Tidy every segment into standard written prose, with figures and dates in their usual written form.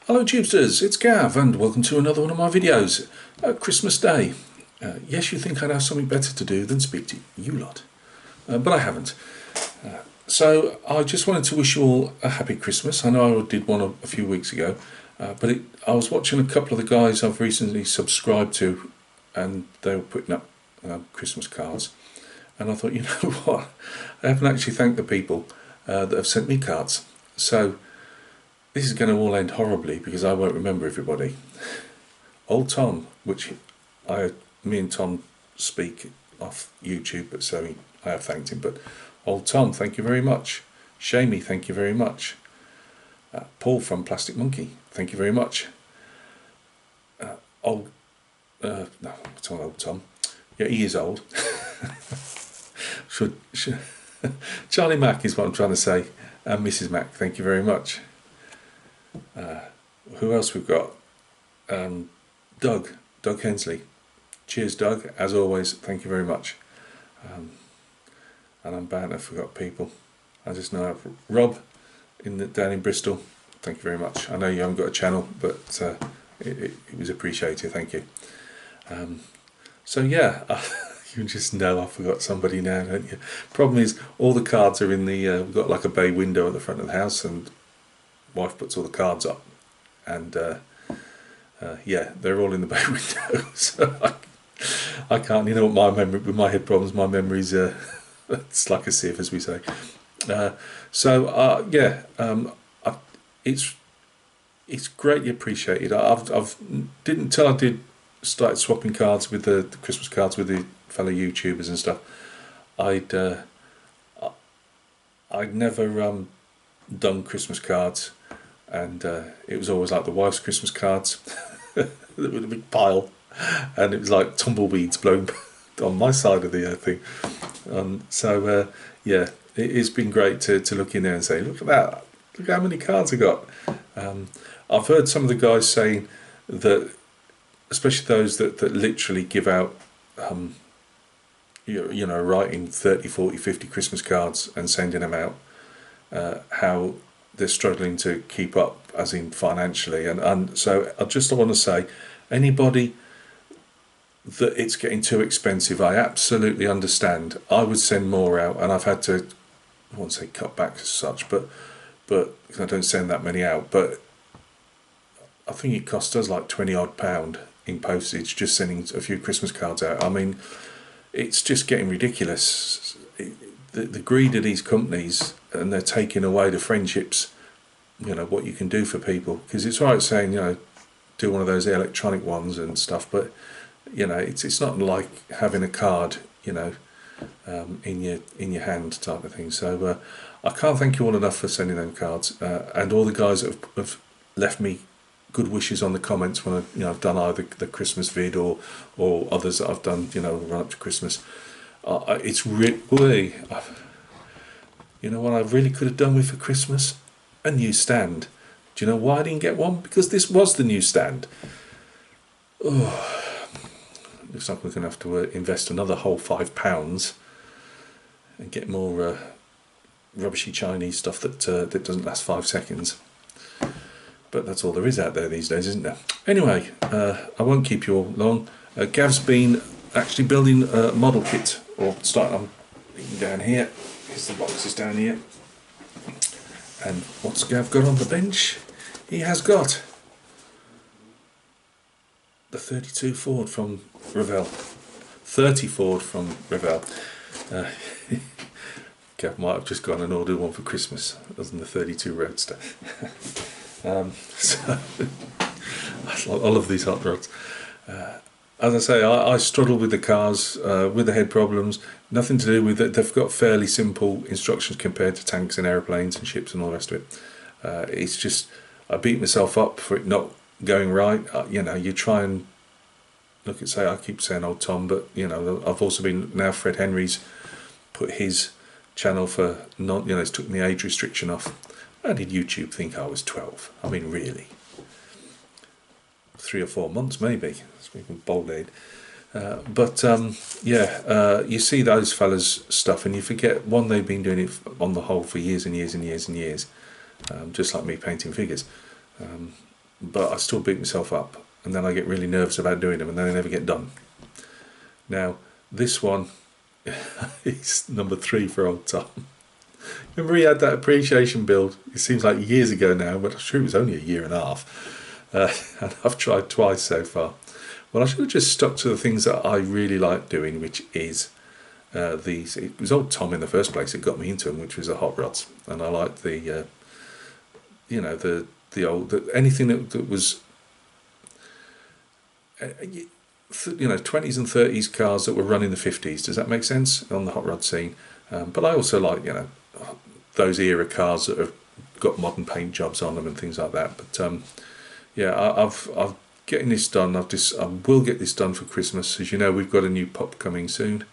Hello Tubesters, it's Gav and welcome to another one of my videos. Christmas Day. Yes, you think I'd have something better to do than speak to you lot, but I haven't. So I just wanted to wish you all a happy Christmas. I know I did one a few weeks ago, but I was watching a couple of the guys I've recently subscribed to and they were putting up Christmas cards, and I thought, you know what, I haven't actually thanked the people that have sent me cards. So this is going to all end horribly because I won't remember everybody. Old Tom, which me and Tom speak off YouTube, but so I have thanked him. But Old Tom, thank you very much. Shamey, thank you very much. Paul from Plastic Monkey, thank you very much. No, it's not Old Tom. Yeah, he is old. Charlie Mack is what I'm trying to say. And Mrs. Mack, thank you very much. Who else we've got? Doug Hensley. Cheers, Doug. As always, thank you very much. And I'm bound to forget people. I just know Rob down in Bristol. Thank you very much. I know you haven't got a channel, but it was appreciated. Thank you. So yeah, you just know I forgot somebody now, don't you? Problem is, all the cards are in the. We've got like a bay window at the front of the house, and wife puts all the cards up, and yeah, they're all in the bay window. So I can't. You know what, my memory with my head problems, my memory's it's like a sieve, as we say. Yeah, it's greatly appreciated. I've didn't till I did start swapping cards with the Christmas cards with the fellow YouTubers and stuff. I'd never done Christmas cards, and it was always like the wife's Christmas cards with a big pile, and it was like tumbleweeds blowing on my side of the thing. Yeah, it's been great to look in there and say, look at that, look how many cards I got. I've heard some of the guys saying that, especially those that literally give out you know, writing 30, 40, 50 Christmas cards and sending them out, how they're struggling to keep up, as in financially. And so I just want to say, anybody that it's getting too expensive, I absolutely understand. I would send more out, and I've had to, I won't say cut back as such, but I don't send that many out. But I think it cost us like £20 in postage just sending a few Christmas cards out. I mean, it's just getting ridiculous. The greed of these companies, and they're taking away the friendships, you know, what you can do for people. Because it's right saying, you know, do one of those electronic ones and stuff, but you know, it's not like having a card, you know, in your hand type of thing. So I can't thank you all enough for sending them cards, and all the guys that have left me good wishes on the comments when I've done either the Christmas vid or others that I've done, you know, run up to Christmas. It's really, you know what I really could have done with for Christmas? A new stand. Do you know why I didn't get one? Because this was the new stand. Oh, looks like we're going to have to invest another whole £5 and get more rubbishy Chinese stuff that doesn't last 5 seconds. But that's all there is out there these days, isn't there? Anyway, I won't keep you all long. Gav's been actually building a model kit, or I'm down here. Here's the boxes down here. And what's Gav got on the bench? He has got the 32 Ford from Revell. 30 Ford from Revell. Gav might have just gone and ordered one for Christmas, other than the 32 Roadster. So I love these hot rods. As I say, I struggle with the cars, with the head problems. Nothing to do with it. They've got fairly simple instructions compared to tanks and aeroplanes and ships and all the rest of it. It's just, I beat myself up for it not going right. You know, you try and look at, say, I keep saying Old Tom, but you know, I've also been, now Fred Henry's put his channel for non, you know, it's took the age restriction off. How did YouTube think I was 12? I mean, really? 3 or 4 months, maybe. Speaking bold-eyed. You see those fellas' stuff, and you forget, one, they've been doing it on the whole for years and years and years and years, just like me painting figures. but I still beat myself up, and then I get really nervous about doing them, and then they never get done. Now this one is number 3 for old Tom. Remember he had that appreciation build? It seems like years ago now, but I'm sure it was only a year and a half. And I've tried twice so far. Well, I should have just stuck to the things that I really like doing, which is these. It was old Tom in the first place that got me into them, which was the hot rods, and I like the, you know, the old anything that was, you know, 20s and 30s cars that were run in the 50s. Does that make sense on the hot rod scene? But I also like, you know, those era cars that have got modern paint jobs on them and things like that. But yeah, I've getting this done. I will get this done for Christmas. As you know, we've got a new pup coming soon,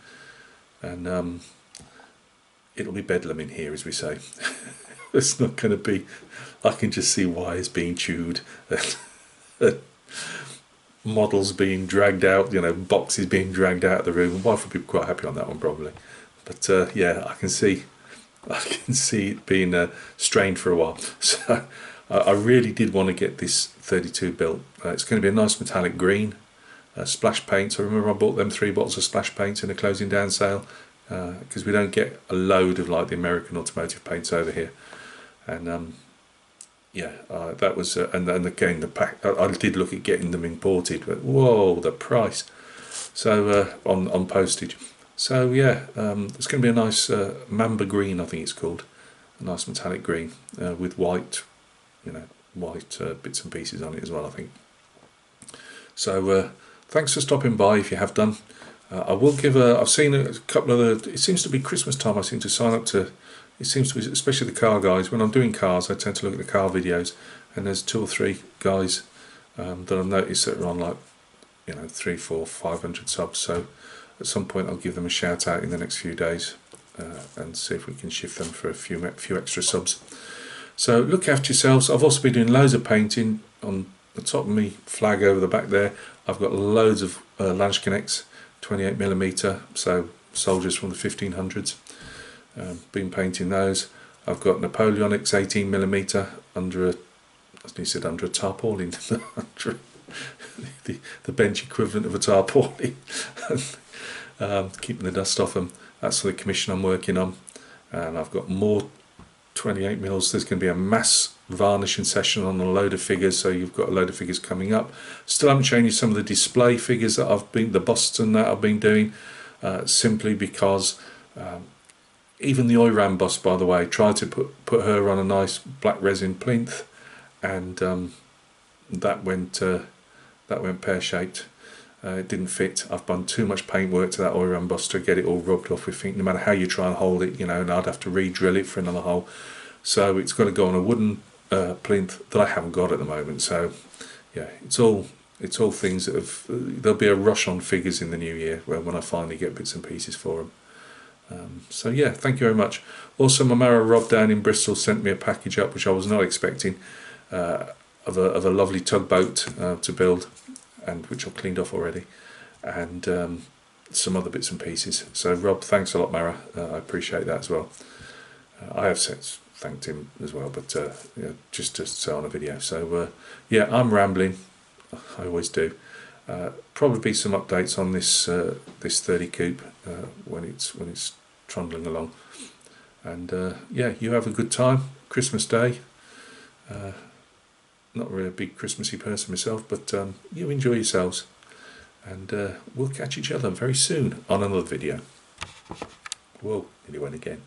and it'll be bedlam in here, as we say. It's not going to be. I can just see wires being chewed, models being dragged out, you know, boxes being dragged out of the room. My wife would be quite happy on that one probably. But yeah, I can see it being strained for a while. So I really did want to get this 32 built. It's going to be a nice metallic green, splash paints. I remember I bought them 3 bottles of splash paints in a closing down sale, because we don't get a load of like the American automotive paints over here. And yeah, that was and again the pack. I did look at getting them imported, but whoa, the price. So on postage. So yeah, it's going to be a nice mamba green, I think it's called, a nice metallic green with white, you know, white bits and pieces on it as well, I think. So thanks for stopping by if you have done. I will give I've seen a couple of it seems to be Christmas time. I seem to sign up to. It seems to be, especially the car guys. When I'm doing cars, I tend to look at the car videos, and there's 2 or 3 guys that I've noticed that are on like, you know, 300, 400, 500 subs. So at some point I'll give them a shout out in the next few days and see if we can shift them for a few extra subs. So look after yourselves. I've also been doing loads of painting on the top of me flag over the back there. I've got loads of Landsknechts 28mm, so soldiers from the 1500s. Been painting those. I've got Napoleonics 18mm under a, as you said, under a tarpaulin, under the bench equivalent of a tarpaulin. Keeping the dust off them. That's the commission I'm working on, and I've got more 28mm. There's going to be a mass varnishing session on a load of figures, so you've got a load of figures coming up. Still haven't shown you some of the display figures that I've been, the busts and that I've been doing, simply because even the Oiram bust, by the way, tried to put her on a nice black resin plinth, and that went pear-shaped. It didn't fit. I've done too much paintwork to that Oiram bust to get it all rubbed off with ink, no matter how you try and hold it, you know, and I'd have to re-drill it for another hole. So it's got to go on a wooden plinth that I haven't got at the moment. So yeah, it's all things that have, there'll be a rush on figures in the new year when I finally get bits and pieces for them. So yeah, thank you very much. Also, Mamara Rob down in Bristol sent me a package up which I was not expecting, of a lovely tugboat to build, and which I've cleaned off already, and some other bits and pieces. So Rob, thanks a lot, Mara. I appreciate that as well. I have thanked him as well, but you know, just to say on a video. So yeah, I'm rambling. I always do. Probably be some updates on this this 30 coupe when it's trundling along. And yeah, you have a good time. Christmas Day. Not really a big Christmassy person myself, but you enjoy yourselves, and we'll catch each other very soon on another video. Whoa, nearly went again.